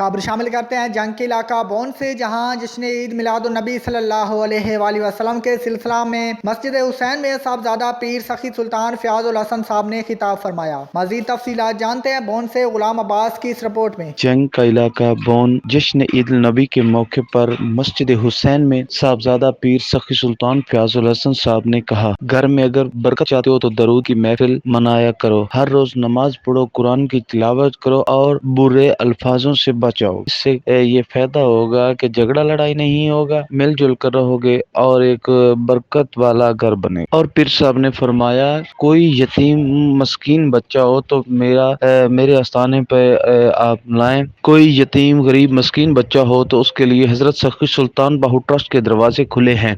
خبر شامل کرتے ہیں جنگ کے علاقہ بون سے، جہاں جشن عید میلاد النبی صلی اللہ علیہ وآلہ وسلم کے سلسلہ میں مسجد حسین میں صاحبزادہ پیر سخی سلطان فیاض الحسن صاحب نے خطاب فرمایا۔ مزید تفصیلات جانتے ہیں بون سے غلام عباس کی اس رپورٹ میں۔ جنگ کا علاقہ بون جشن عید النبی کے موقع پر مسجد حسین میں صاحبزادہ پیر سخی سلطان فیاض الحسن صاحب نے کہا، گھر میں اگر برکت چاہتے ہو تو درود کی محفل منایا کرو، ہر روز نماز پڑھو، قرآن کی تلاوت کرو اور برے الفاظوں سے بچاؤ۔ اس سے یہ فائدہ ہوگا کہ جھگڑا لڑائی نہیں ہوگا، مل جل کر رہو گے اور ایک برکت والا گھر بنے۔ اور پیر صاحب نے فرمایا، کوئی یتیم مسکین بچہ ہو تو میرے آستانے پہ آپ لائیں، کوئی یتیم غریب مسکین بچہ ہو تو اس کے لیے حضرت سخی سلطان باہو ٹرسٹ کے دروازے کھلے ہیں۔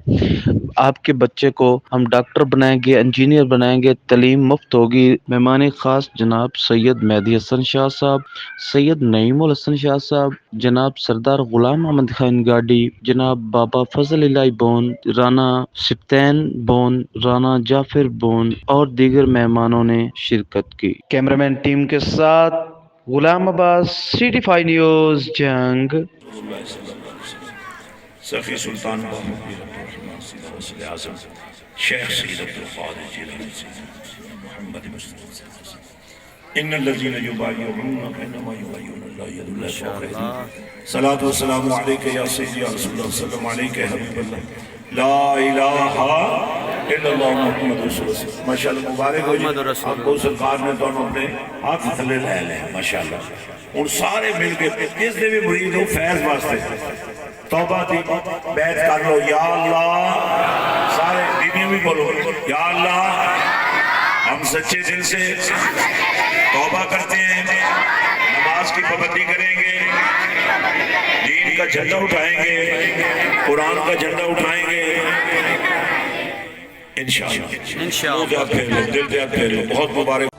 آپ کے بچے کو ہم ڈاکٹر بنائیں گے، انجینئر بنائیں گے، تعلیم مفت ہوگی۔ مہمان خاص جناب سید مہدی حسن شاہ صاحب، سید نعیم الحسن شاہ صاحب، جناب سردار غلام احمد خان گاڈی، جناب بابا فضل الہی بون، رانا سبطین بون، رانا جعفر بون اور دیگر مہمانوں نے شرکت کی۔ کیمرامین ٹیم کے ساتھ غلام عباس، CT5 نیوز، جنگ۔ سخی سلطان وصل اعظم شیخ سید عبدالقادر جیلانی محمد مصطفی ان الذین یبایعونک انما یبایعون اللہ ید اللہ فوق ایدیہم صلاۃ و سلام علیک یا سیدی یا رسول اللہ صلی اللہ علیہ حبیب اللہ لا الہ الا اللہ محمد رسول اللہ۔ ماشاءاللہ مبارک ہو جی، آپ کو سرکار نے دونوں اپنے ہاتھ تھلے لے لے ماشاءاللہ۔ اور سارے مل کے جس نے بھی مرید ہو فیض واسطے توبہ دی بیعت کر لو، یا اللہ، سارے دینی بھی بولو، یا اللہ ہم سچے دل سے توبہ کرتے ہیں، نماز کی پابندی کریں گے، دین کا جھنڈا اٹھائیں گے، قرآن کا جھنڈا اٹھائیں گے انشاءاللہ۔ دل پہ ہاتھ پھیرو، بہت مبارک۔